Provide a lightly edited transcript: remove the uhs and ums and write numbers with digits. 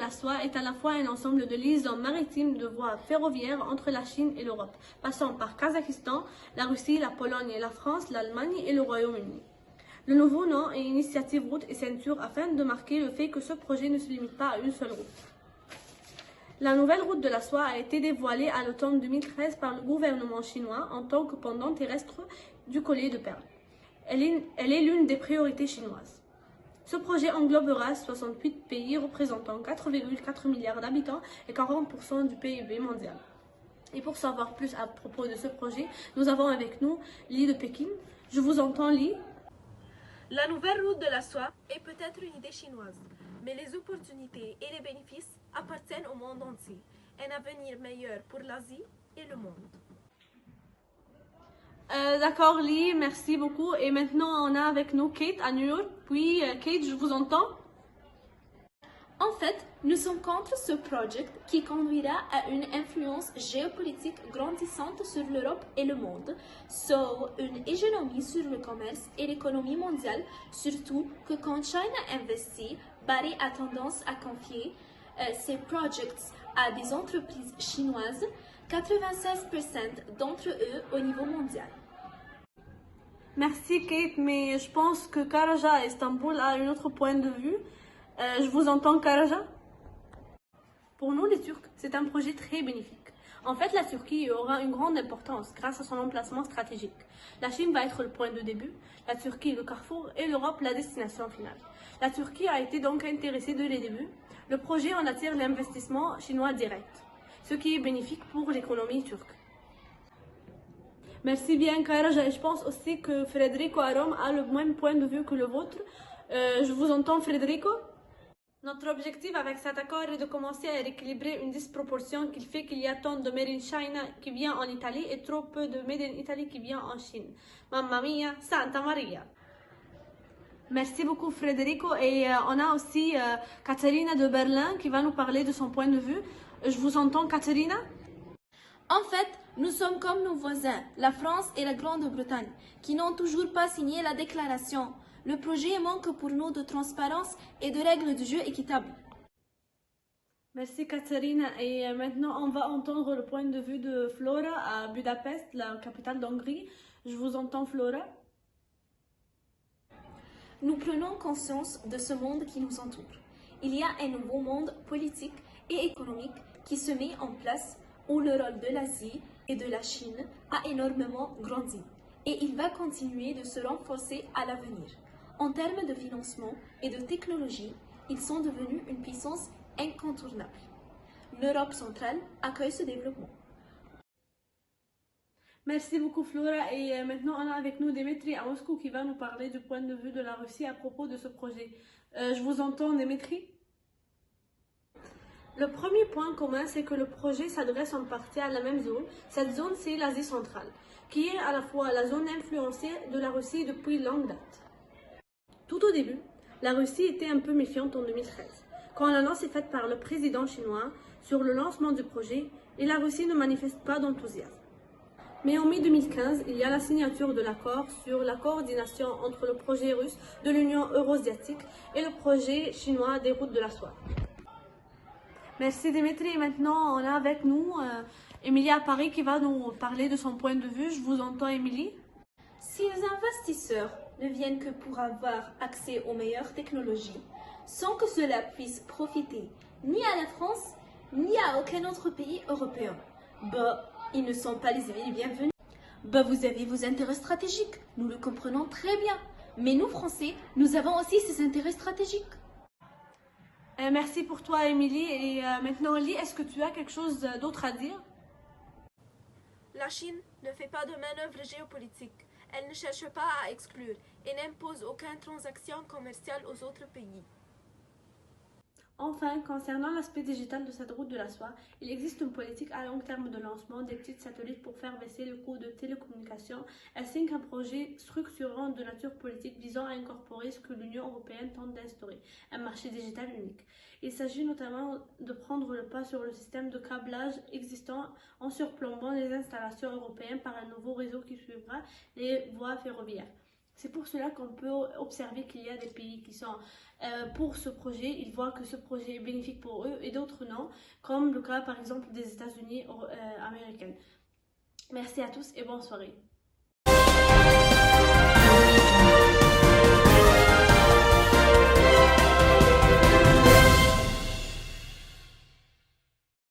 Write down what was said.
la soie est à la fois un ensemble de liaisons maritimes de voies ferroviaires entre la Chine et l'Europe, passant par Kazakhstan, la Russie, la Pologne, la France, l'Allemagne et le Royaume-Uni. Le nouveau nom est Initiative Route et Ceinture afin de marquer le fait que ce projet ne se limite pas à une seule route. La nouvelle route de la soie a été dévoilée à l'automne 2013 par le gouvernement chinois en tant que pendant terrestre du collier de perles. Elle est l'une des priorités chinoises. Ce projet englobera 68 pays représentant 4,4 milliards d'habitants et 40% du PIB mondial. Et pour savoir plus à propos de ce projet, nous avons avec nous Li de Pékin. Je vous entends, Li. La nouvelle route de la soie est peut-être une idée chinoise, mais les opportunités et les bénéfices appartiennent au monde entier. Un avenir meilleur pour l'Asie et le monde. D'accord, Lee, merci beaucoup. Et maintenant, on a avec nous Kate à New York. Puis, Kate, je vous entends. En fait, nous sommes contre ce projet qui conduira à une influence géopolitique grandissante sur l'Europe et le monde, soit une hégémonie sur le commerce et l'économie mondiale, surtout que quand China investit, Paris a tendance à confier ces projets à des entreprises chinoises, 96% d'entre eux au niveau mondial. Merci Kate, mais je pense que Karaja à Istanbul a un autre point de vue. Je vous entends, Karaja. Pour nous, les Turcs, c'est un projet très bénéfique. En fait, la Turquie aura une grande importance grâce à son emplacement stratégique. La Chine va être le point de début, la Turquie le carrefour et l'Europe la destination finale. La Turquie a été donc intéressée dès les débuts. Le projet en attire l'investissement chinois direct, ce qui est bénéfique pour l'économie turque. Merci bien, Karaja. Et je pense aussi que Federico à Rome a le même point de vue que le vôtre. Je vous entends, Federico. Notre objectif avec cet accord est de commencer à rééquilibrer une disproportion qui fait qu'il y a tant de Made in China qui vient en Italie et trop peu de Made in Italy qui vient en Chine. Mamma mia, Santa Maria. Merci beaucoup, Federico. Et on a aussi Katharina de Berlin qui va nous parler de son point de vue. Je vous entends, Katharina. En fait, nous sommes comme nos voisins, la France et la Grande-Bretagne, qui n'ont toujours pas signé la déclaration. Le projet manque pour nous de transparence et de règles de jeu équitables. Merci Katharina. Et maintenant, on va entendre le point de vue de Flora à Budapest, la capitale d'Hongrie. Je vous entends, Flora. Nous prenons conscience de ce monde qui nous entoure. Il y a un nouveau monde politique et économique qui se met en place où le rôle de l'Asie et de la Chine a énormément grandi et il va continuer de se renforcer à l'avenir. En termes de financement et de technologie, ils sont devenus une puissance incontournable. L'Europe centrale accueille ce développement. Merci beaucoup Flora. Et maintenant on a avec nous Dimitri à Moscou qui va nous parler du point de vue de la Russie à propos de ce projet. Je vous entends, Dimitri. Le premier point commun, c'est que le projet s'adresse en partie à la même zone. Cette zone, c'est l'Asie centrale, qui est à la fois la zone influencée de la Russie depuis longue date. Tout au début, la Russie était un peu méfiante en 2013, quand l'annonce est faite par le président chinois sur le lancement du projet, et la Russie ne manifeste pas d'enthousiasme. Mais en mai 2015, il y a la signature de l'accord sur la coordination entre le projet russe de l'Union euro-asiatique et le projet chinois des routes de la soie. Merci Dimitri. Et maintenant, on a avec nous Émilie à Paris qui va nous parler de son point de vue. Je vous entends, Émilie. Si les investisseurs ne viennent que pour avoir accès aux meilleures technologies, sans que cela puisse profiter ni à la France, ni à aucun autre pays européen, ils ne sont pas les bienvenus. Vous avez vos intérêts stratégiques, nous le comprenons très bien. Mais nous, Français, nous avons aussi ces intérêts stratégiques. Merci pour toi, Émilie. Et maintenant, Lee, est-ce que tu as quelque chose d'autre à dire? La Chine ne fait pas de manœuvre géopolitique. Elle ne cherche pas à exclure et n'impose aucune transaction commerciale aux autres pays. Enfin, concernant l'aspect digital de cette route de la soie, il existe une politique à long terme de lancement des petits satellites pour faire baisser le coût de télécommunications, ainsi qu'un projet structurant de nature politique visant à incorporer ce que l'Union européenne tente d'instaurer, un marché digital unique. Il s'agit notamment de prendre le pas sur le système de câblage existant en surplombant les installations européennes par un nouveau réseau qui suivra les voies ferroviaires. C'est pour cela qu'on peut observer qu'il y a des pays qui sont pour ce projet, ils voient que ce projet est bénéfique pour eux et d'autres non, comme le cas par exemple des États-Unis américains. Merci à tous et bonne soirée.